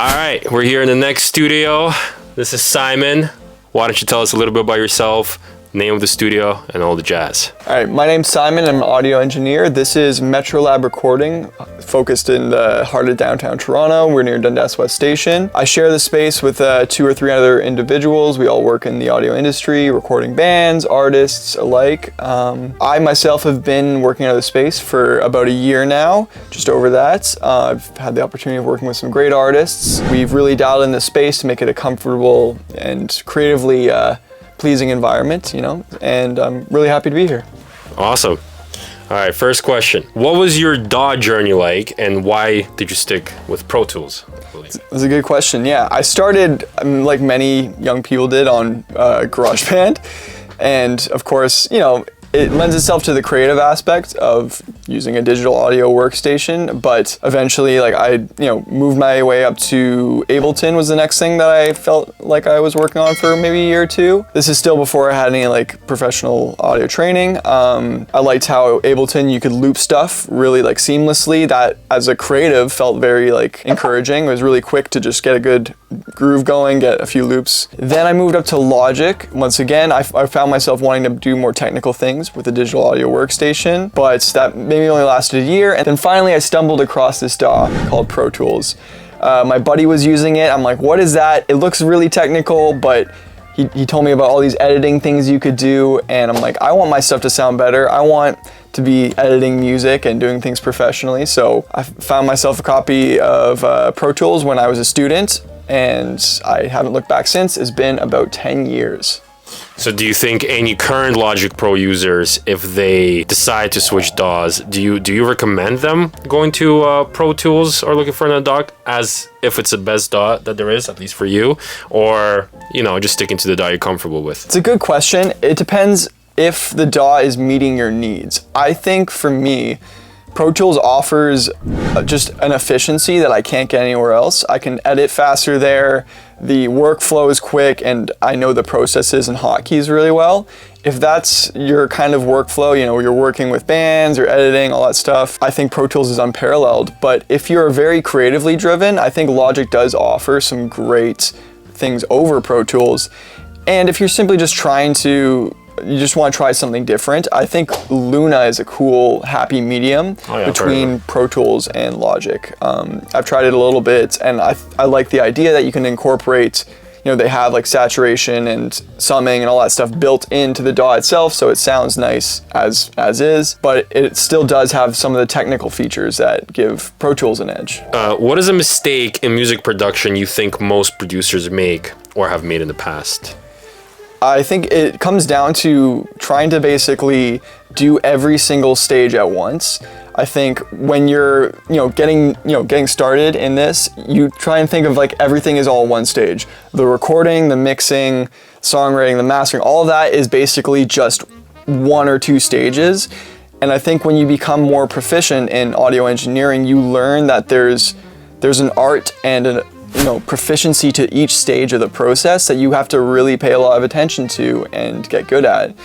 All right, we're here in the next studio. This is Simon. Why don't you tell us a little bit about yourself, name of the studio, and all the jazz. All right, my name's Simon. I'm an audio engineer. This is Metro Lab Recording, focused in the heart of downtown Toronto. We're near Dundas West Station. I share the space with 2 or 3 other individuals. We all work in the audio industry, recording bands, artists alike. I myself have been working out of the space for about a year now, just over that. I've had the opportunity of working with some great artists. We've really dialed in the space to make it a comfortable and creatively pleasing environment, and I'm really happy to be here. Awesome. All right, first question. What was your DAW journey like, and why did you stick with Pro Tools? That's a good question. Yeah, I started, like many young people did, on GarageBand, and of course, it lends itself to the creative aspect of using a digital audio workstation, but eventually I moved my way up to Ableton was the next thing that I felt like I was working on for maybe a year or two. This is still before I had any professional audio training. I liked how Ableton, you could loop stuff really seamlessly. That as a creative felt very encouraging. It was really quick to just get a good groove going, get a few loops. Then I moved up to Logic. Once again, I found myself wanting to do more technical things with a digital audio workstation, but that maybe only lasted a year. And then finally I stumbled across this DAW called Pro Tools. My buddy was using it. I'm like, what is that? It looks really technical, but he told me about all these editing things you could do, and I'm like, I want my stuff to sound better. I want to be editing music and doing things professionally. So I found myself a copy of Pro Tools when I was a student, and I haven't looked back since. It's been about 10 years. So do you think any current Logic Pro users, if they decide to switch DAWs, do you recommend them going to Pro Tools or looking for another DAW as if it's the best DAW that there is, at least for you, or just sticking to the DAW you're comfortable with? It's a good question. It depends if the DAW is meeting your needs. I think for me, Pro Tools offers just an efficiency that I can't get anywhere else. I can edit faster there, the workflow is quick, and I know the processes and hotkeys really well. If that's your kind of workflow, you're working with bands, you're editing, all that stuff, I think Pro Tools is unparalleled. But if you're very creatively driven, I think Logic does offer some great things over Pro Tools. And if you're simply just you just want to try something different, I think Luna is a cool, happy medium between Pro Tools and Logic. I've tried it a little bit, and I like the idea that you can incorporate, they have saturation and summing and all that stuff built into the DAW itself, so it sounds nice as is, but it still does have some of the technical features that give Pro Tools an edge. What is a mistake in music production you think most producers make or have made in the past? I think it comes down to trying to basically do every single stage at once. I think when you're, getting started in this, you try and think of everything is all one stage. The recording, the mixing, songwriting, the mastering, all of that is basically just 1 or 2 stages. And I think when you become more proficient in audio engineering, you learn that there's an art and an proficiency to each stage of the process that you have to really pay a lot of attention to and get good at.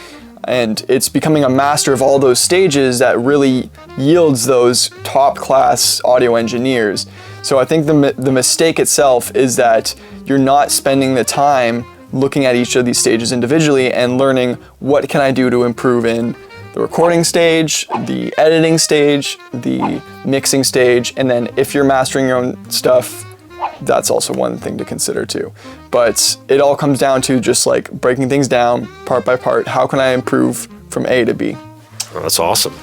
And it's becoming a master of all those stages that really yields those top-class audio engineers. So I think the mistake itself is that you're not spending the time looking at each of these stages individually and learning what can I do to improve in the recording stage, the editing stage, the mixing stage, and then if you're mastering your own stuff, that's also one thing to consider too. But it all comes down to just breaking things down part by part. How can I improve from A to B? Oh, that's awesome.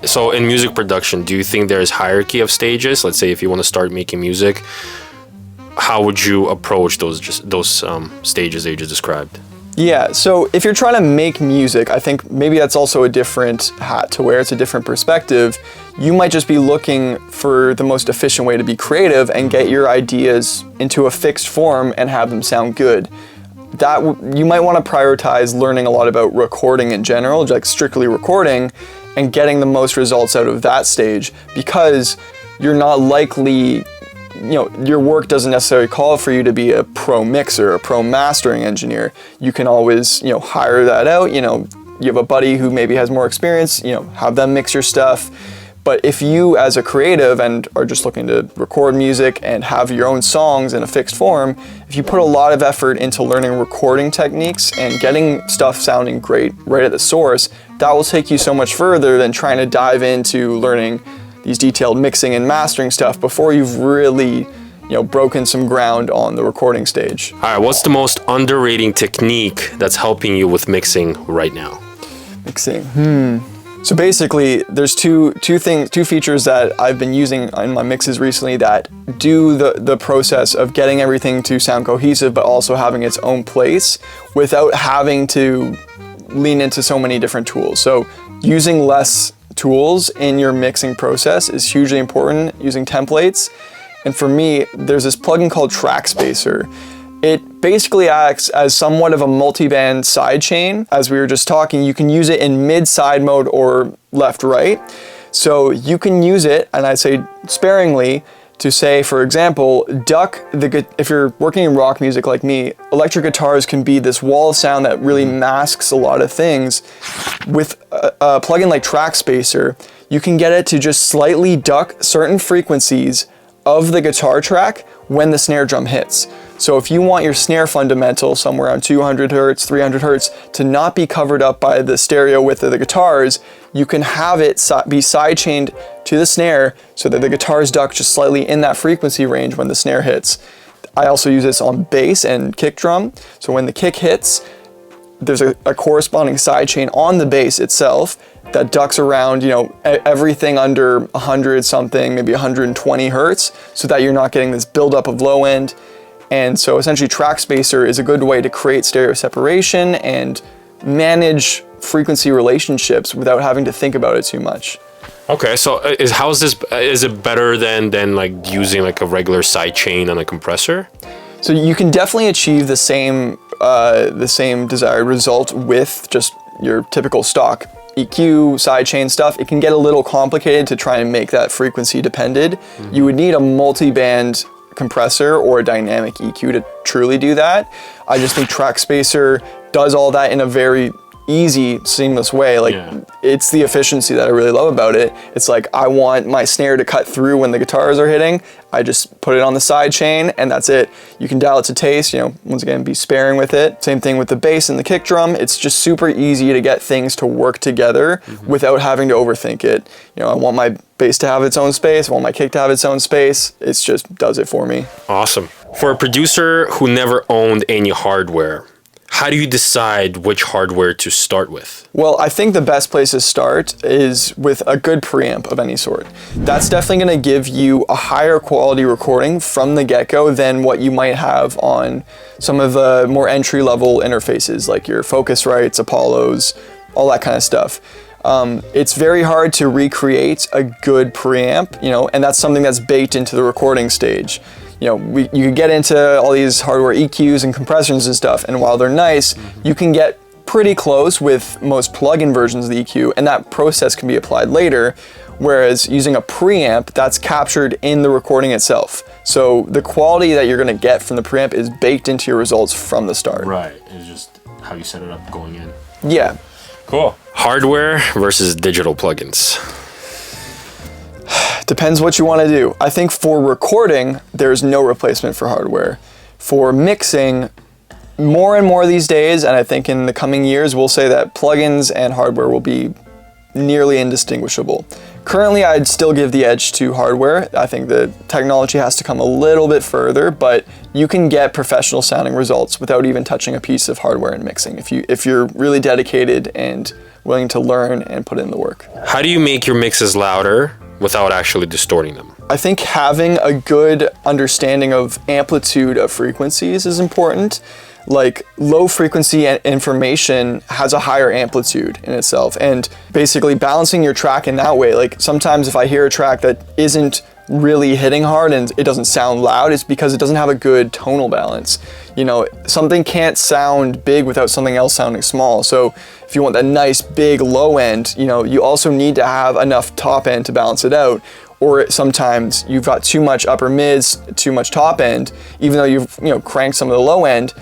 So in music production, do you think there's hierarchy of stages? Let's say if you want to start making music, how would you approach those stages that you just described? Yeah, so if you're trying to make music, I think maybe that's also a different hat to wear. It's a different perspective. You might just be looking for the most efficient way to be creative and get your ideas into a fixed form and have them sound good. You might want to prioritize learning a lot about recording in general, strictly recording, and getting the most results out of that stage, because you're not likely, your work doesn't necessarily call for you to be a pro mixer, a pro mastering engineer. You can always, hire that out. You have a buddy who maybe has more experience, have them mix your stuff. But if you as a creative and are just looking to record music and have your own songs in a fixed form, if you put a lot of effort into learning recording techniques and getting stuff sounding great right at the source, that will take you so much further than trying to dive into learning these detailed mixing and mastering stuff before you've really, broken some ground on the recording stage. All right, what's the most underrated technique that's helping you with mixing right now? Mixing. So basically, there's two features that I've been using in my mixes recently that do the process of getting everything to sound cohesive, but also having its own place without having to lean into so many different tools. So using less tools in your mixing process is hugely important, using templates. And for me, there's this plugin called Track Spacer. It basically acts as somewhat of a multi-band sidechain. As we were just talking, you can use it in mid-side mode or left-right. So you can use it, and I'd say sparingly, to say, for example, if you're working in rock music like me, electric guitars can be this wall of sound that really masks a lot of things. With a plugin like Track Spacer, you can get it to just slightly duck certain frequencies of the guitar track when the snare drum hits. So if you want your snare fundamental somewhere around 200 hertz, 300 hertz to not be covered up by the stereo width of the guitars, you can have it be sidechained to the snare so that the guitars duck just slightly in that frequency range when the snare hits. I also use this on bass and kick drum. So when the kick hits, there's a corresponding sidechain on the bass itself that ducks around, everything under 100 something, maybe 120 hertz, so that you're not getting this buildup of low end. And so essentially Track Spacer is a good way to create stereo separation and manage frequency relationships without having to think about it too much. Okay, so is it better than like using like a regular sidechain on a compressor? So you can definitely achieve the same desired result with just your typical stock EQ, sidechain stuff. It can get a little complicated to try and make that frequency dependent. Mm-hmm. You would need a multi-band compressor or a dynamic EQ to truly do that. I just think Track Spacer does all that in a very easy, seamless way. It's the efficiency that I really love about it. It's like, I want my snare to cut through when the guitars are hitting. I just put it on the side chain and that's it. You can dial it to taste, once again, be sparing with it. Same thing with the bass and the kick drum. It's just super easy to get things to work together without having to overthink it. I want my bass to have its own space. I want my kick to have its own space. It just does it for me. Awesome. For a producer who never owned any hardware, how do you decide which hardware to start with? Well, I think the best place to start is with a good preamp of any sort. That's definitely going to give you a higher quality recording from the get-go than what you might have on some of the more entry-level interfaces like your Focusrites, Apollos, all that kind of stuff. It's very hard to recreate a good preamp, and that's something that's baked into the recording stage. You can get into all these hardware EQs and compressors and stuff, and while they're nice, you can get pretty close with most plug-in versions of the EQ, and that process can be applied later, whereas using a preamp, that's captured in the recording itself. So the quality that you're gonna get from the preamp is baked into your results from the start. Right, it's just how you set it up going in. Yeah. Cool. Hardware versus digital plugins. Depends what you want to do. I think for recording, there's no replacement for hardware. For mixing, more and more these days, and I think in the coming years, we'll say that plugins and hardware will be nearly indistinguishable. Currently, I'd still give the edge to hardware. I think the technology has to come a little bit further, but you can get professional sounding results without even touching a piece of hardware in mixing if you're really dedicated and willing to learn and put in the work. How do you make your mixes louder without actually distorting them? I think having a good understanding of amplitude of frequencies is important. Like low frequency information has a higher amplitude in itself, and basically balancing your track in that way. Like sometimes if I hear a track that isn't really hitting hard and it doesn't sound loud, it's because it doesn't have a good tonal balance. Something can't sound big without something else sounding small. So if you want that nice big low end, you also need to have enough top end to balance it out. Or sometimes you've got too much upper mids, too much top end, even though you've cranked some of the low end.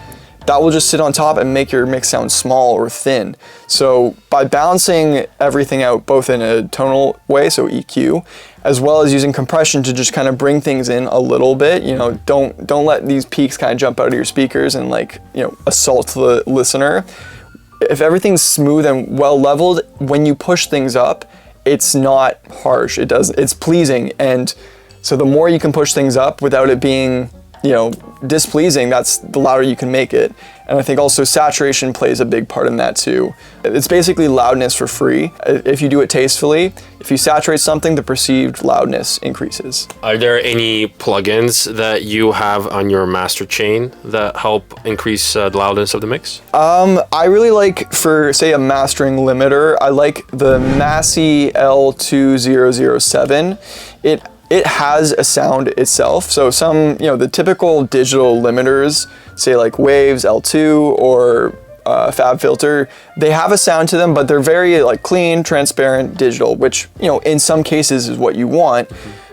that will just sit on top and make your mix sound small or thin. So by balancing everything out both in a tonal way, so EQ, as well as using compression to just kind of bring things in a little bit, you know, don't let these peaks kind of jump out of your speakers and like, you know, assault the listener. If everything's smooth and well leveled, when you push things up, it's not harsh. It's pleasing. And so the more you can push things up without it being, you know, displeasing, that's the louder you can make it. And I think also saturation plays a big part in that too. It's basically loudness for free. If you do it tastefully, if you saturate something, the perceived loudness increases. Are there any plugins that you have on your master chain that help increase the loudness of the mix? I really like, for say a mastering limiter, I like the Massey L2007. It has a sound itself. So some, you know, the typical digital limiters, say like Waves L2 or FabFilter, they have a sound to them, but they're very like clean, transparent, digital, which, you know, in some cases is what you want.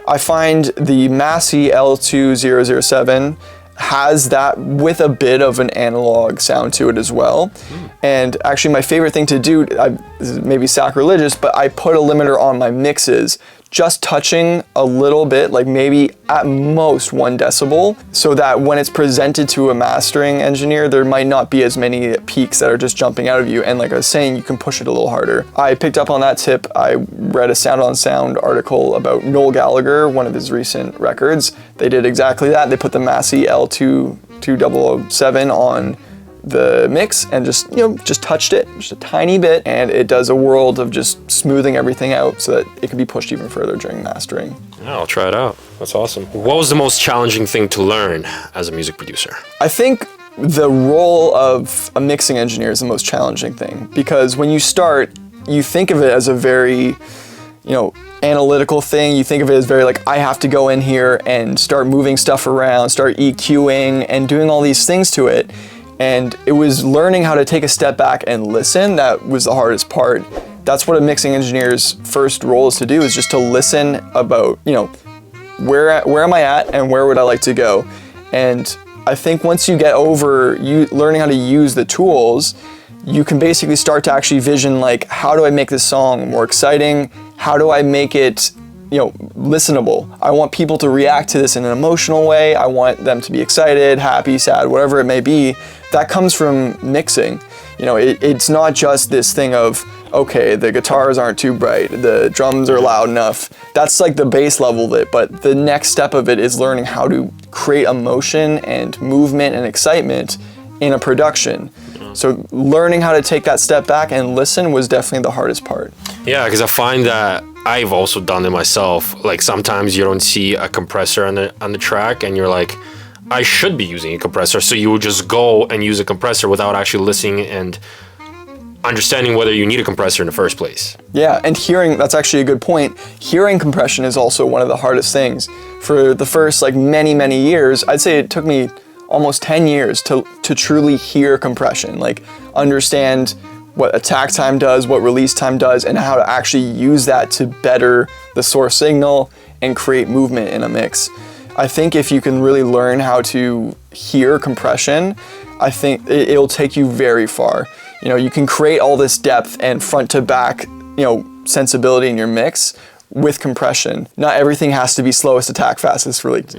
I find the Massey L2007 has that with a bit of an analog sound to it as well. And actually my favorite thing to do, this is maybe sacrilegious, but I put a limiter on my mixes, just touching a little bit, like maybe at most 1 decibel, so that when it's presented to a mastering engineer, there might not be as many peaks that are just jumping out of you. And like I was saying, you can push it a little harder. I picked up on that tip. I read a Sound on Sound article about Noel Gallagher, one of his recent records. They did exactly that. They put the Massey L2007 on the mix and just, you know, just touched it just a tiny bit, and it does a world of just smoothing everything out so that it can be pushed even further during mastering. Yeah, I'll try it out. That's awesome. What was the most challenging thing to learn as a music producer? I think the role of a mixing engineer is the most challenging thing, because when you start, you think of it as a very, you know, analytical thing. You think of it as very like, I have to go in here and start moving stuff around, start EQing and doing all these things to it. And it was learning how to take a step back and listen that was the hardest part. That's what a mixing engineer's first role is to do, is just to listen about, you know, where am I at and where would I like to go. And I think once you get over learning how to use the tools, you can basically start to actually vision like, how do I make this song more exciting? How do I make it, you know, listenable? I want people to react to this in an emotional way. I want them to be excited, happy, sad, whatever it may be. That comes from mixing. You know, it's not just this thing of, okay, the guitars aren't too bright, the drums are loud enough. That's like the base level of it, but the next step of it is learning how to create emotion and movement and excitement in a production. So learning how to take that step back and listen was definitely the hardest part. Yeah, because I find that I've also done it myself. Like sometimes you don't see a compressor on the track and you're like, I should be using a compressor. So you would just go and use a compressor without actually listening and understanding whether you need a compressor in the first place. Yeah, and hearing, that's actually a good point. Hearing compression is also one of the hardest things. For the first like many years, I'd say it took me almost 10 years to truly hear compression, like understand what attack time does, what release time does, and how to actually use that to better the source signal and create movement in a mix. I think if you can really learn how to hear compression, I think it'll take you very far. You know, you can create all this depth and front to back, you know, sensibility in your mix with compression. Not everything has to be slowest attack fastest release.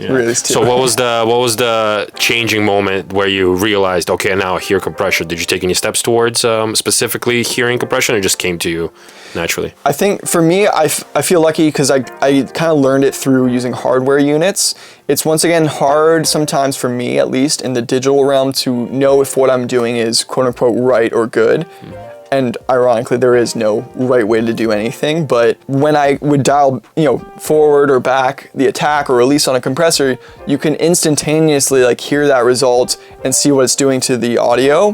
So what was the changing moment where you realized, okay, now I hear compression? Did you take any steps towards specifically hearing compression, or just came to you naturally? I think for me, I feel lucky because I kind of learned it through using hardware units. It's once again hard sometimes for me, at least in the digital realm, to know if what I'm doing is quote unquote right or good. And ironically, there is no right way to do anything, but when I would dial, you know, forward or back the attack or release on a compressor, you can instantaneously like hear that result and see what it's doing to the audio.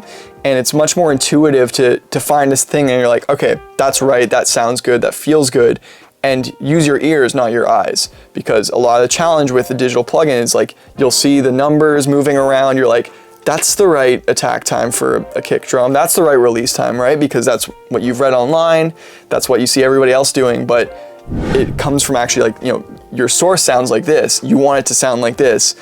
And it's much more intuitive to find this thing and you're like, okay, that's right, that sounds good, that feels good. And use your ears, not your eyes. Because a lot of the challenge with the digital plugin is like, you'll see the numbers moving around, you're like, that's the right attack time for a kick drum. That's the right release time, right? Because that's what you've read online. That's what you see everybody else doing. But it comes from actually like, you know, your source sounds like this. You want it to sound like this.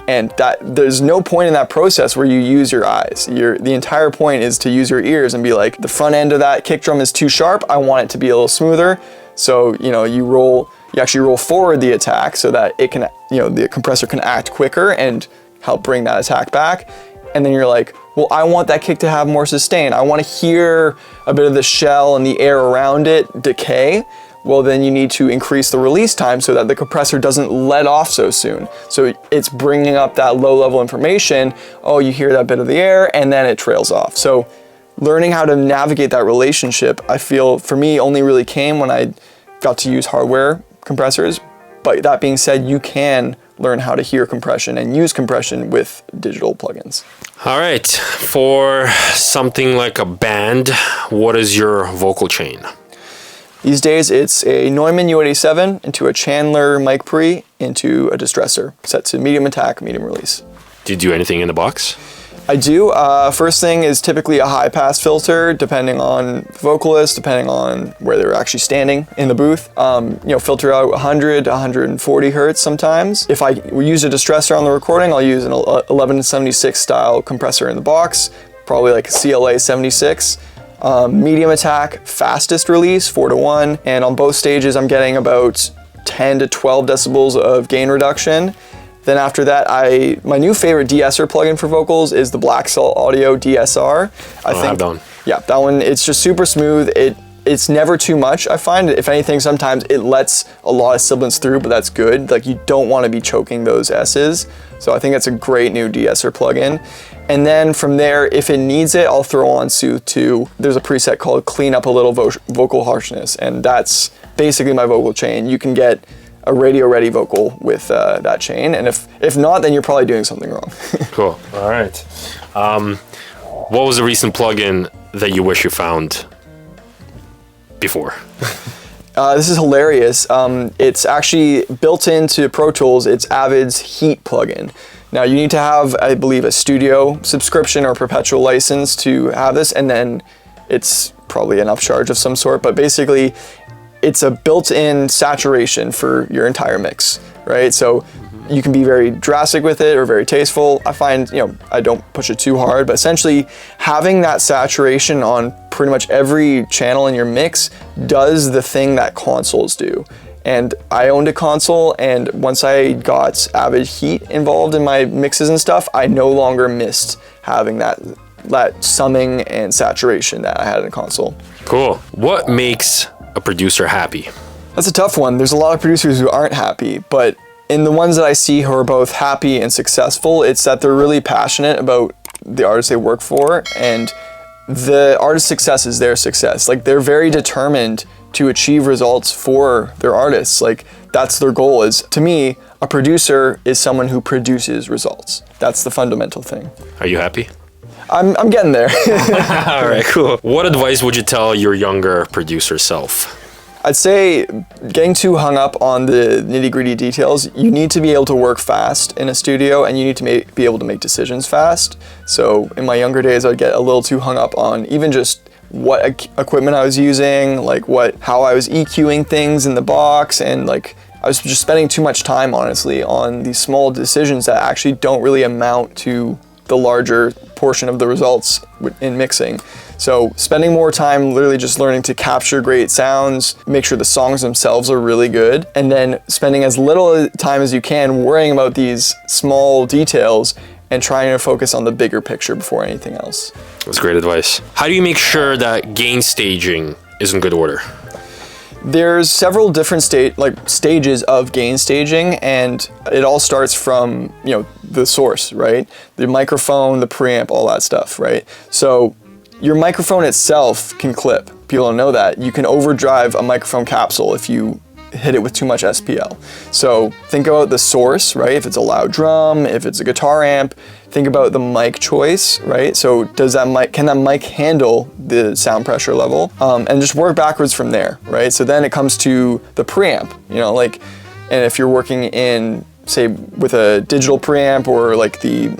And there's no point in that process where you use your eyes. The entire point is to use your ears and be like, the front end of that kick drum is too sharp. I want it to be a little smoother. So, you actually roll forward the attack so that it can, the compressor can act quicker and help bring that attack back. And then you're like, well, I want that kick to have more sustain. I want to hear a bit of the shell and the air around it decay. Well, then you need to increase the release time so that the compressor doesn't let off so soon. So it's bringing up that low level information. Oh, you hear that bit of the air, and then it trails off. So learning how to navigate that relationship, I feel for me only really came when I got to use hardware compressors. But that being said, you can learn how to hear compression and use compression with digital plugins. All right, for something like a band, what is your vocal chain? These days, it's a Neumann U87 into a Chandler mic pre into a distressor, set to medium attack, medium release. Do you do anything in the box? I do. First thing is typically a high pass filter, depending on the vocalist, depending on where they're actually standing in the booth. Filter out 100 to 140 hertz sometimes. If I use a distressor on the recording, I'll use an 1176 style compressor in the box, probably like a CLA 76. Medium attack, fastest release, 4:1, and on both stages I'm getting about 10 to 12 decibels of gain reduction. Then after that, my new favorite de-esser plugin for vocals is the Black Salt Audio DSR. I have that one. Yeah, that one, it's just super smooth. It's never too much, I find. If anything, sometimes it lets a lot of sibilants through, but that's good. Like, you don't want to be choking those S's. So I think that's a great new de-esser plugin. And then from there, if it needs it, I'll throw on Soothe 2. There's a preset called Clean Up a Little Vocal Harshness, and that's basically my vocal chain. You can get a radio-ready vocal with that chain, and if not, then you're probably doing something wrong. Cool. All right. What was the recent plugin that you wish you found before? This is hilarious. It's actually built into Pro Tools. It's Avid's Heat plugin. Now you need to have, I believe, a studio subscription or perpetual license to have this, and then it's probably an upcharge of some sort, but basically it's a built-in saturation for your entire mix, right? So you can be very drastic with it or very tasteful. I find, I don't push it too hard, but essentially having that saturation on pretty much every channel in your mix does the thing that consoles do. And I owned a console, and once I got Avid Heat involved in my mixes and stuff, I no longer missed having that summing and saturation that I had in a console. Cool. What makes a producer happy? That's a tough one. There's a lot of producers who aren't happy, but in the ones that I see who are both happy and successful, it's that they're really passionate about the artists they work for, and the artist's success is their success. Like, they're very determined to achieve results for their artists. Like, that's their goal. Is, to me, a producer is someone who produces results. That's the fundamental thing. Are you happy? I'm getting there. All right, cool. What advice would you tell your younger producer self? I'd say getting too hung up on the nitty-gritty details, you need to be able to work fast in a studio, and you need to be able to make decisions fast. So in my younger days, I'd get a little too hung up on even just what equipment I was using, like how I was EQing things in the box, and like I was just spending too much time, honestly, on these small decisions that actually don't really amount to the larger portion of the results in mixing. So spending more time literally just learning to capture great sounds, make sure the songs themselves are really good, and then spending as little time as you can worrying about these small details and trying to focus on the bigger picture before anything else. That's great advice. How do you make sure that gain staging is in good order? There's several different stages of gain staging, and it all starts from, the source, right? The microphone, the preamp, all that stuff, right? So your microphone itself can clip. People don't know that. You can overdrive a microphone capsule if you hit it with too much SPL. So think about the source, right? If it's a loud drum, if it's a guitar amp, think about the mic choice, right? So can that mic handle the sound pressure level? And just work backwards from there, right? So then it comes to the preamp, and if you're working in, say, with a digital preamp or like the,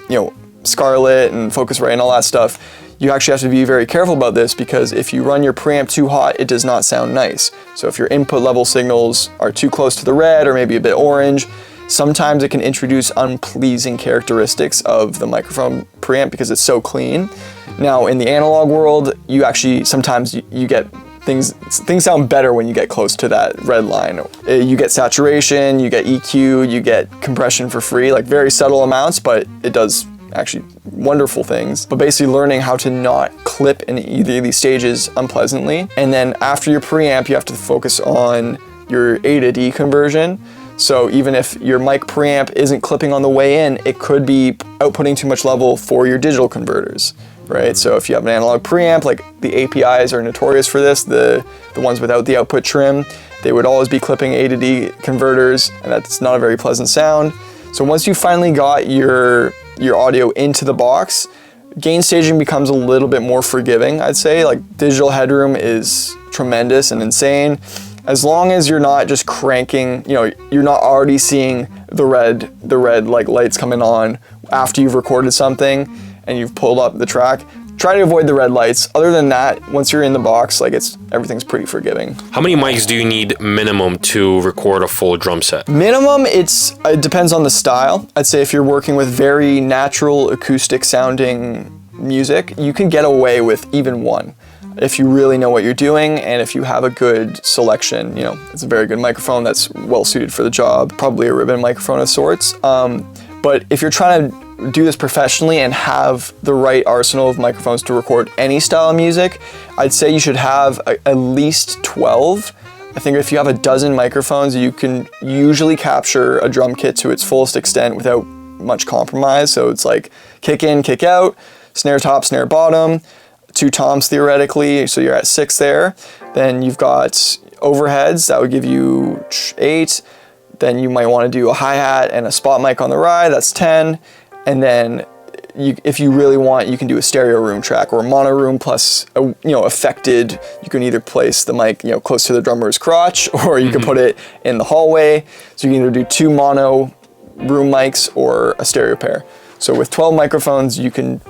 Scarlett and Focusrite and all that stuff, you actually have to be very careful about this, because if you run your preamp too hot, it does not sound nice. So if your input level signals are too close to the red or maybe a bit orange, Sometimes it can introduce unpleasing characteristics of the microphone preamp because it's so clean. Now in the analog world, you actually, sometimes you get things sound better when you get close to that red line. You get saturation, you get EQ, you get compression for free, like very subtle amounts, but it does actually wonderful things. But basically learning how to not clip in either of these stages unpleasantly. And then after your preamp, you have to focus on your A to D conversion. So even if your mic preamp isn't clipping on the way in, it could be outputting too much level for your digital converters, right? So if you have an analog preamp, like the APIs are notorious for this, the ones without the output trim, they would always be clipping A to D converters, and that's not a very pleasant sound. So once you finally got your audio into the box, gain staging becomes a little bit more forgiving, I'd say. Like digital headroom is tremendous and insane. As long as you're not just cranking, you're not already seeing the red like lights coming on after you've recorded something and you've pulled up the track. Try to avoid the red lights. Other than that, once you're in the box, like everything's pretty forgiving. How many mics do you need minimum to record a full drum set? Minimum, it depends on the style. I'd say if you're working with very natural acoustic sounding music, you can get away with even one. If you really know what you're doing and if you have a good selection, it's a very good microphone that's well suited for the job, probably a ribbon microphone of sorts. But if you're trying to do this professionally and have the right arsenal of microphones to record any style of music, I'd say you should have at least 12. I think if you have a dozen microphones, you can usually capture a drum kit to its fullest extent without much compromise. So it's like kick in, kick out, snare top, snare bottom, 2 toms theoretically, so you're at 6 there. Then you've got overheads, that would give you 8. Then you might want to do a hi-hat and a spot mic on the ride, that's 10. And then if you really want, you can do a stereo room track or a mono room plus affected. You can either place the mic close to the drummer's crotch, or you can put it in the hallway. So you can either do 2 mono room mics or a stereo pair. So with 12 microphones, you can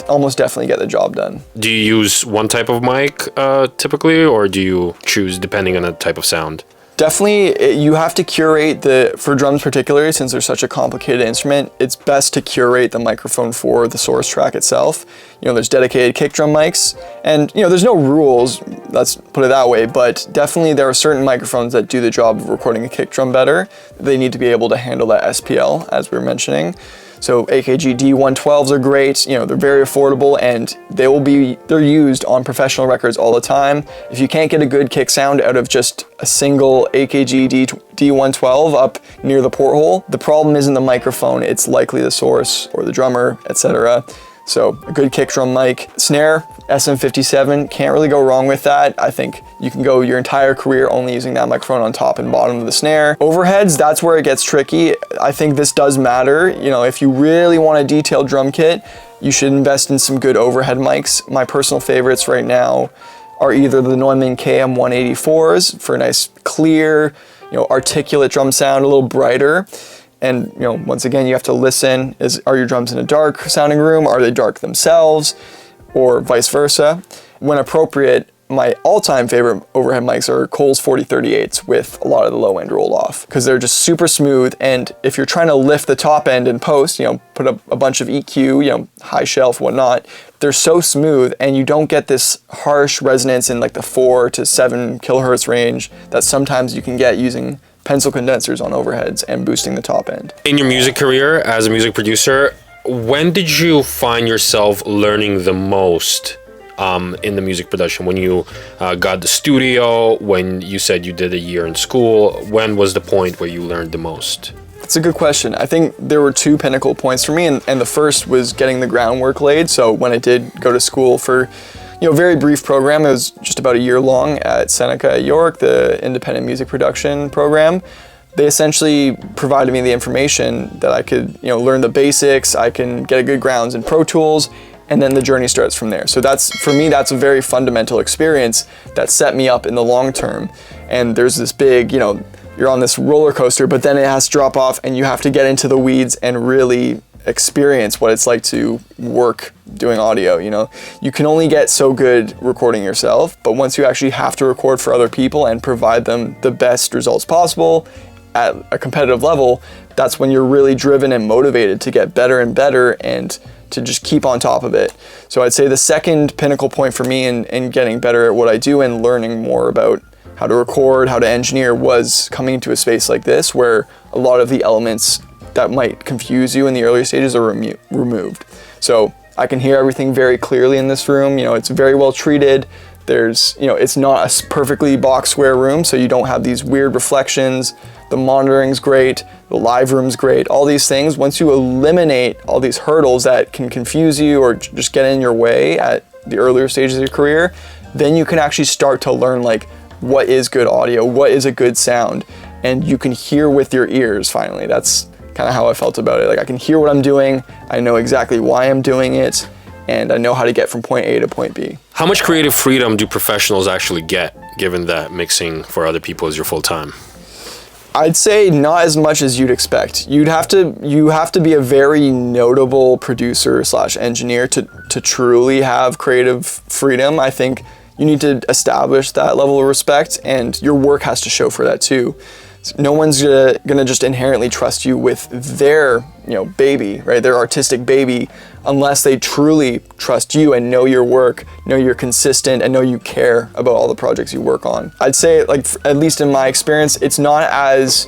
almost definitely get the job done. Do you use one type of mic typically, or do you choose depending on the type of sound? Definitely, you have to curate for drums particularly, since they're such a complicated instrument, it's best to curate the microphone for the source track itself. There's dedicated kick drum mics, and there's no rules, let's put it that way, but definitely there are certain microphones that do the job of recording a kick drum better. They need to be able to handle that SPL, as we were mentioning. So AKG D112s are great, they're very affordable, and they're used on professional records all the time. If you can't get a good kick sound out of just a single AKG D112 up near the porthole, the problem isn't the microphone, it's likely the source or the drummer, etc. So a good kick drum mic. Snare, SM57, can't really go wrong with that. I think you can go your entire career only using that microphone on top and bottom of the snare. Overheads, that's where it gets tricky. I think this does matter. If you really want a detailed drum kit, you should invest in some good overhead mics. My personal favorites right now are either the Neumann KM184s for a nice clear, articulate drum sound, a little brighter. And once again, you have to listen. Are your drums in a dark sounding room? Are they dark themselves? Or vice versa. When appropriate, my all-time favorite overhead mics are Coles 4038s with a lot of the low end rolled off, because they're just super smooth. And if you're trying to lift the top end in post, put a bunch of EQ, high shelf, whatnot, they're so smooth, and you don't get this harsh resonance in like the 4 to 7 kilohertz range that sometimes you can get using pencil condensers on overheads and boosting the top end. In your music career as a music producer, when did you find yourself learning the most in the music production? When you got the studio, when you said you did a year in school, when was the point where you learned the most? That's a good question. I think there were 2 pinnacle points for me, and the first was getting the groundwork laid. So when I did go to school for very brief program, it was just about a year long at Seneca at York, the independent music production program. They essentially provided me the information that I could learn the basics, I can get a good grounds in Pro Tools, and then the journey starts from there. So for me, that's a very fundamental experience that set me up in the long term. And there's this big, you're on this roller coaster, but then it has to drop off and you have to get into the weeds and really experience what it's like to work doing audio. You can only get so good recording yourself, but once you actually have to record for other people and provide them the best results possible at a competitive level, that's when you're really driven and motivated to get better and better and to just keep on top of it. So I'd say the second pinnacle point for me in getting better at what I do and learning more about how to record, how to engineer, was coming into a space like this where a lot of the elements that might confuse you in the earlier stages are removed. So I can hear everything very clearly in this room. You know, it's very well treated. There's, you know, it's not a perfectly box square room, so you don't have these weird reflections. The monitoring's great, the live room's great, all these things. Once you eliminate all these hurdles that can confuse you or just get in your way at the earlier stages of your career, then you can actually start to learn like what is good audio, what is a good sound, and you can hear with your ears finally. That's kind of how I felt about it. Like I can hear what I'm doing, I know exactly why I'm doing it, and I know how to get from point A to point B. How much creative freedom do professionals actually get, given that mixing for other people is your full time? I'd say not as much as you'd expect. You have to be a very notable producer / engineer to truly have creative freedom. I think you need to establish that level of respect, and your work has to show for that too. No one's gonna just inherently trust you with their, you know, baby, right? Their artistic baby, unless they truly trust you and know your work, know you're consistent, and know you care about all the projects you work on. I'd say, like, at least in my experience, it's not as,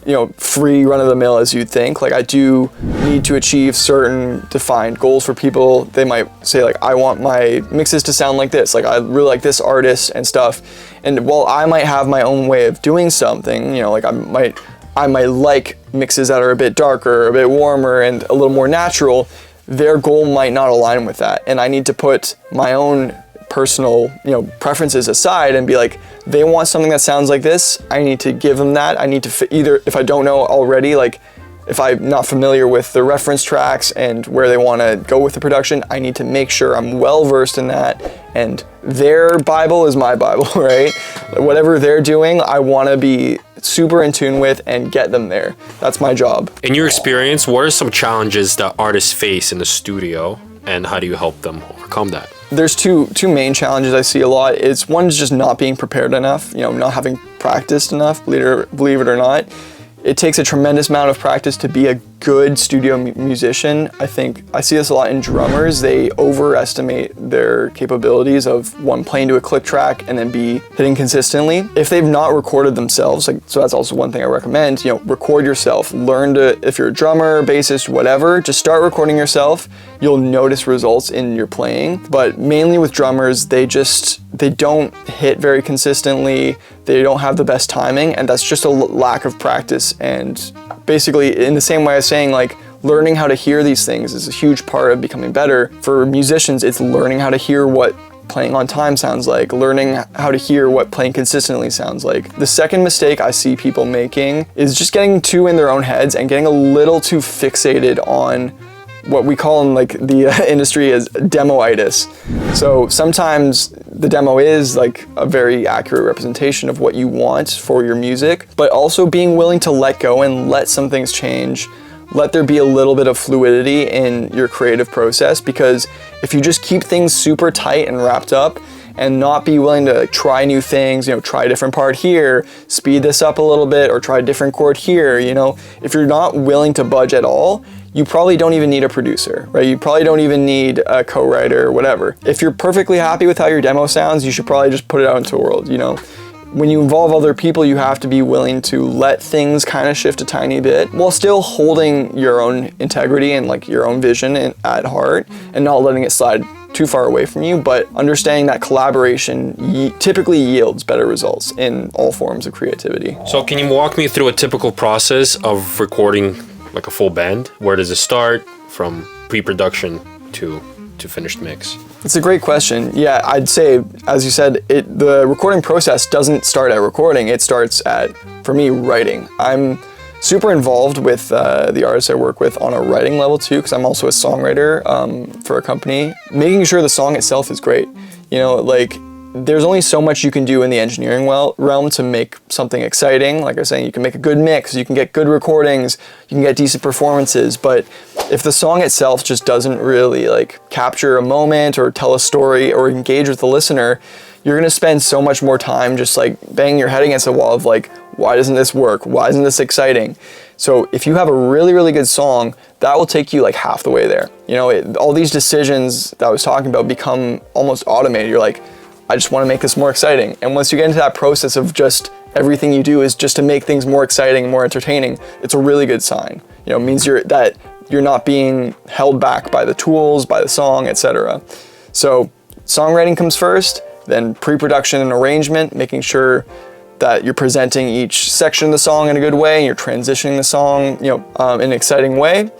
you know, free run-of-the-mill as you'd think. Like, I do need to achieve certain defined goals for people. They might say, like, I want my mixes to sound like this. Like, I really like this artist and stuff. And while I might have my own way of doing something, you know, like I might like mixes that are a bit darker, a bit warmer, and a little more natural, their goal might not align with that. And I need to put my own personal, you know, preferences aside and be like, they want something that sounds like this, I need to give them that. I need to either, if I don't know already, like if I'm not familiar with the reference tracks and where they want to go with the production, I need to make sure I'm well versed in that, and their Bible is my Bible, right? Whatever they're doing, I want to be super in tune with and get them there. That's my job. In your experience, what are some challenges that artists face in the studio, and how do you help them overcome that? There's two main challenges I see a lot. It's one is just not being prepared enough, you know, not having practiced enough, believe it or not. It takes a tremendous amount of practice to be a good studio musician. I think I see this a lot in drummers. They overestimate their capabilities of, one, playing to a click track, and then B, hitting consistently. If they've not recorded themselves, like, so that's also one thing I recommend, you know, record yourself. Learn to, if you're a drummer, bassist, whatever, just start recording yourself. You'll notice results in your playing. But mainly with drummers, they don't hit very consistently. They don't have the best timing, and that's just a lack of practice. And basically, in the same way as saying, like, learning how to hear these things is a huge part of becoming better. For musicians, it's learning how to hear what playing on time sounds like, learning how to hear what playing consistently sounds like. The second mistake I see people making is just getting too in their own heads and getting a little too fixated on what we call in like the industry as demoitis. So sometimes the demo is like a very accurate representation of what you want for your music, but also being willing to let go and let some things change. Let there be a little bit of fluidity in your creative process, because if you just keep things super tight and wrapped up and not be willing to try new things, you know, try a different part here, speed this up a little bit, or try a different chord here, you know, if you're not willing to budge at all, you probably don't even need a producer, right? You probably don't even need a co-writer or whatever. If you're perfectly happy with how your demo sounds, you should probably just put it out into the world, you know? When you involve other people, you have to be willing to let things kind of shift a tiny bit while still holding your own integrity and like your own vision at heart, and not letting it slide too far away from you, but understanding that collaboration typically yields better results in all forms of creativity. So can you walk me through a typical process of recording like a full band? Where does it start from pre-production to finished mix? It's a great question. Yeah, I'd say, as you said, the recording process doesn't start at recording. It starts at, for me, writing. I'm super involved with the artists I work with on a writing level too, because I'm also a songwriter for a company. Making sure the song itself is great. You know, like, there's only so much you can do in the engineering realm to make something exciting. Like I was saying, you can make a good mix, you can get good recordings, you can get decent performances, but if the song itself just doesn't really like capture a moment or tell a story or engage with the listener, you're gonna spend so much more time just like banging your head against the wall of like, why doesn't this work? Why isn't this exciting? So if you have a really, really good song, that will take you like half the way there. You know, all these decisions that I was talking about become almost automated. You're like, I just want to make this more exciting. And once you get into that process of just everything you do is just to make things more exciting and more entertaining, it's a really good sign. You know, it means that you're not being held back by the tools, by the song, etc. So songwriting comes first, then pre-production and arrangement, making sure that you're presenting each section of the song in a good way, and you're transitioning the song, in an exciting way.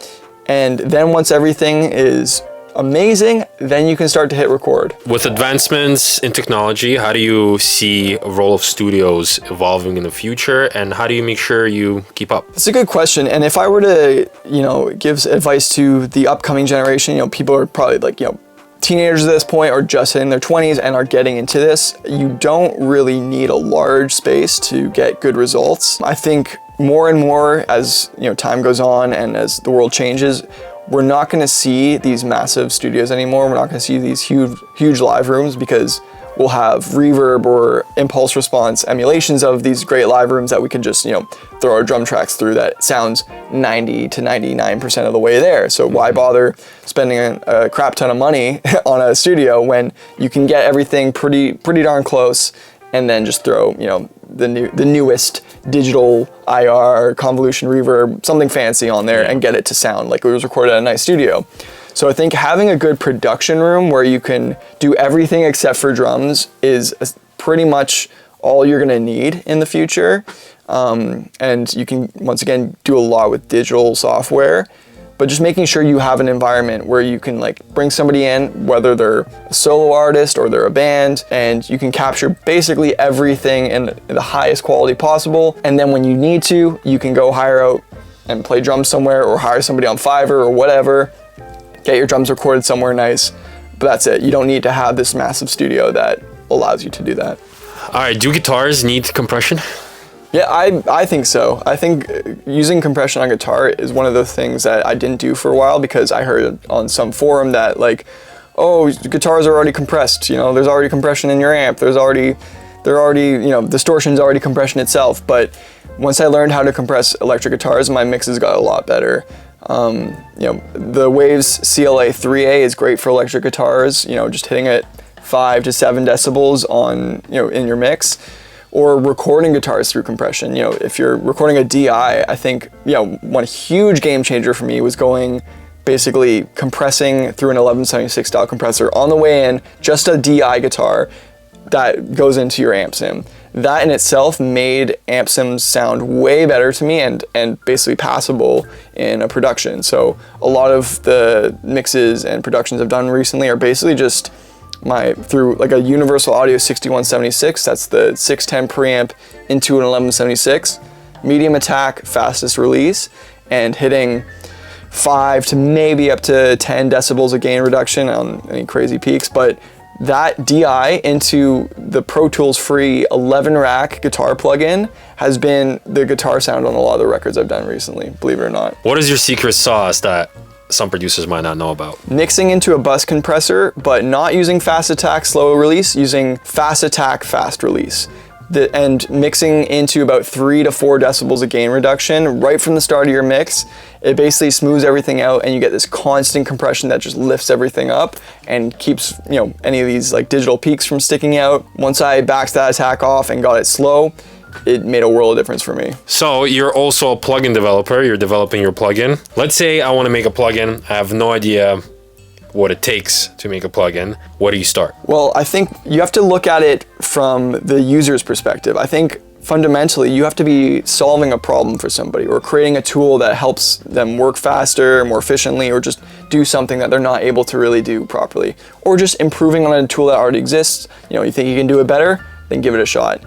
And then once everything is amazing, then you can start to hit record. With advancements in technology, how do you see a role of studios evolving in the future, and how do you make sure you keep up? That's a good question. And if I were to, give advice to the upcoming generation, people are probably like, teenagers at this point or just in their 20s and are getting into this, you don't really need a large space to get good results. I think more and more as time goes on and as the world changes, we're not going to see these massive studios anymore. We're not going to see these huge live rooms, because we'll have reverb or impulse response emulations of these great live rooms that we can just throw our drum tracks through that sounds 90 to 99% of the way there. So why bother spending a crap ton of money on a studio when you can get everything pretty darn close, and then just throw the newest digital IR convolution reverb, something fancy on there, and get it to sound like it was recorded at a nice studio. So I think having a good production room where you can do everything except for drums is pretty much all you're gonna need in the future. And you can, once again, do a lot with digital software, but just making sure you have an environment where you can bring somebody in, whether they're a solo artist or they're a band, and you can capture basically everything in the highest quality possible. And then when you need to, you can go hire out and play drums somewhere, or hire somebody on Fiverr or whatever, get your drums recorded somewhere nice. But that's it. You don't need to have this massive studio that allows you to do that. All right, do guitars need compression? Yeah, I think so. I think using compression on guitar is one of the things that I didn't do for a while, because I heard on some forum that guitars are already compressed. There's already compression in your amp. They're already, distortion's already compression itself. But once I learned how to compress electric guitars, my mixes got a lot better. The Waves CLA 3A is great for electric guitars. Just hitting it 5 to 7 decibels on, in your mix. Or recording guitars through compression. If you're recording a DI, I think, one huge game changer for me was basically compressing through an 1176 style compressor on the way in, just a DI guitar that goes into your amp sim. That in itself made amp sims sound way better to me and basically passable in a production. So a lot of the mixes and productions I've done recently are basically just through a Universal Audio 6176, that's the 610 preamp into an 1176, medium attack, fastest release, and hitting 5 to maybe up to 10 decibels of gain reduction on any crazy peaks. But that DI into the Pro Tools free 11 rack guitar plugin has been the guitar sound on a lot of the records I've done recently, believe it or not. What is your secret sauce that some producers might not know about? Mixing into a bus compressor, but not using fast attack slow release, using fast attack fast release. And mixing into about 3 to 4 decibels of gain reduction right from the start of your mix. It basically smooths everything out, and you get this constant compression that just lifts everything up and keeps any of these digital peaks from sticking out. Once I backed that attack off and got it slow, it made a world of difference for me. So you're also a plugin developer. You're developing your plugin. Let's say I want to make a plugin. I have no idea what it takes to make a plugin. Where do you start? Well, I think you have to look at it from the user's perspective. I think fundamentally you have to be solving a problem for somebody, or creating a tool that helps them work faster, more efficiently, or just do something that they're not able to really do properly, or just improving on a tool that already exists. You think you can do it better, then give it a shot.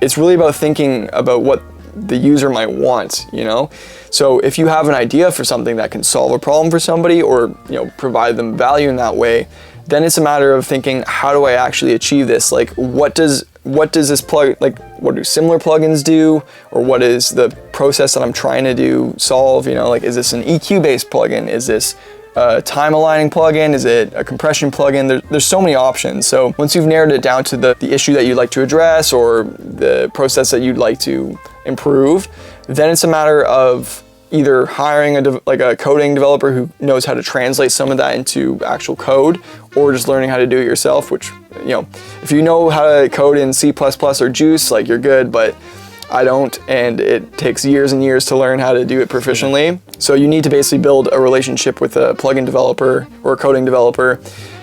It's really about thinking about what the user might want, So if you have an idea for something that can solve a problem for somebody, or provide them value in that way, then it's a matter of thinking, how do I actually achieve this? What does this plug, what do similar plugins do? Or what is the process that I'm trying to solve? Is this an EQ based plugin? Is this a time aligning plugin? Is it a compression plugin? There's so many options. So once you've narrowed it down to the issue that you'd like to address, or the process that you'd like to improve, Then it's a matter of either hiring a coding developer who knows how to translate some of that into actual code, or just learning how to do it yourself, which, you know, if you know how to code in C++ or Juice, like, you're good, but I don't, and it takes years and years to learn how to do it proficiently. So you need to basically build a relationship with a plugin developer or a coding developer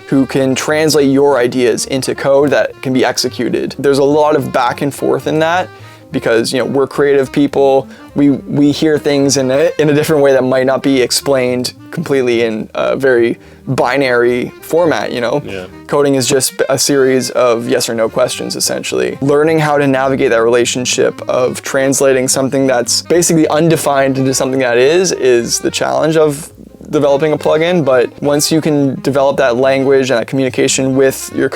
who can translate your ideas into code that can be executed. There's a lot of back and forth in that, because, you know, we're creative people. We hear things in a different way that might not be explained completely in a very binary format, you know? Yeah. Coding is just a series of yes or no questions, essentially. Learning how to navigate that relationship of translating something that's basically undefined into something that is the challenge of developing a plugin. But once you can develop that language and that communication with your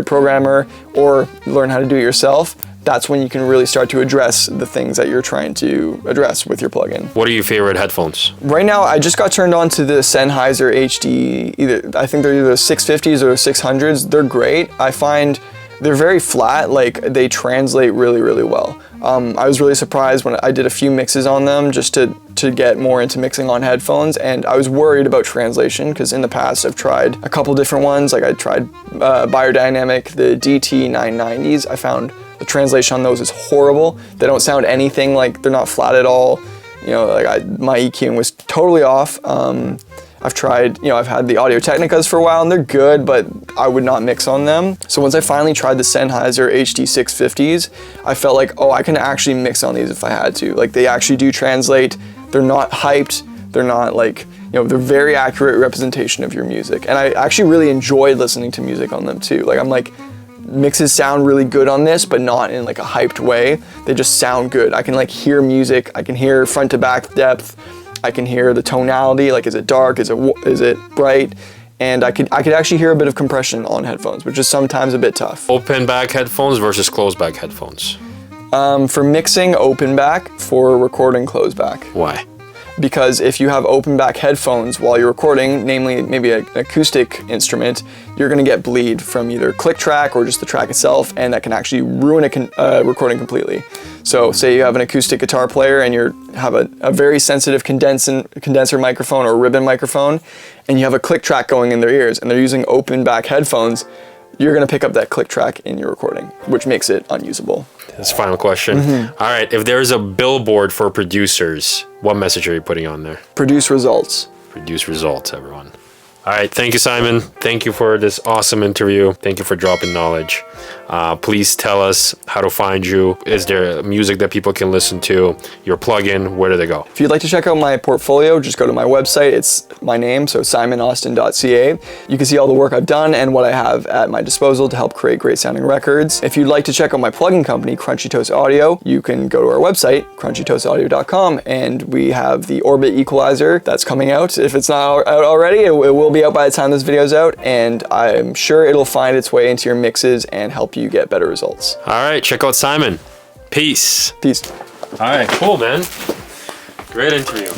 programmer, or learn how to do it yourself, that's when you can really start to address the things that you're trying to address with your plugin. What are your favorite headphones? Right now, I just got turned on to the Sennheiser HD, I think they're either 650s or 600s. They're great. I find they're very flat, like they translate really, really well. I was really surprised when I did a few mixes on them just to get more into mixing on headphones, and I was worried about translation because in the past I've tried a couple different ones. Like I tried Biodynamic, the DT990s. I found the translation on those is horrible. They don't sound anything like, they're not flat at all. You know, like my EQing was totally off. I've tried, you know, I've had the Audio Technicas for a while and they're good, but I would not mix on them. So once I finally tried the Sennheiser HD 650s, I felt like, oh, I can actually mix on these if I had to. Like they actually do translate. They're not hyped. They're not like, you know, they're very accurate representation of your music. And I actually really enjoyed listening to music on them too. Like I'm like, mixes sound really good on this, but not in like a hyped way. They just sound good. I can like hear music. I can hear front to back depth. I can hear the tonality. Like, is it dark? Is it bright? And I could actually hear a bit of compression on headphones, which is sometimes a bit tough. Open back headphones versus closed back headphones. For mixing, open back. For recording, closed back. Why? Because if you have open back headphones while you're recording, namely maybe an acoustic instrument, you're gonna get bleed from either click track or just the track itself, and that can actually ruin a recording completely. So say you have an acoustic guitar player and you have a very sensitive condenser microphone or ribbon microphone, and you have a click track going in their ears and they're using open back headphones, you're gonna pick up that click track in your recording, which makes it unusable. That's the final question. All right, if there's a billboard for producers, what message are you putting on there? Produce results. Produce results, everyone. All right, thank you, Simon. Thank you for this awesome interview. Thank you for dropping knowledge. Please tell us how to find you. Is there music that people can listen to? Your plugin, where do they go? If you'd like to check out my portfolio, just go to my website. It's my name, so simonaustin.ca. You can see all the work I've done and what I have at my disposal to help create great sounding records. If you'd like to check out my plugin company, Crunchy Toast Audio, you can go to our website, crunchytoastaudio.com, and we have the Orbit Equalizer that's coming out. If it's not out already, it will be out by the time this video's out, and I'm sure it'll find its way into your mixes and help you get better results. All right, check out Simon. Peace. Peace. All right, cool, man. Great interview.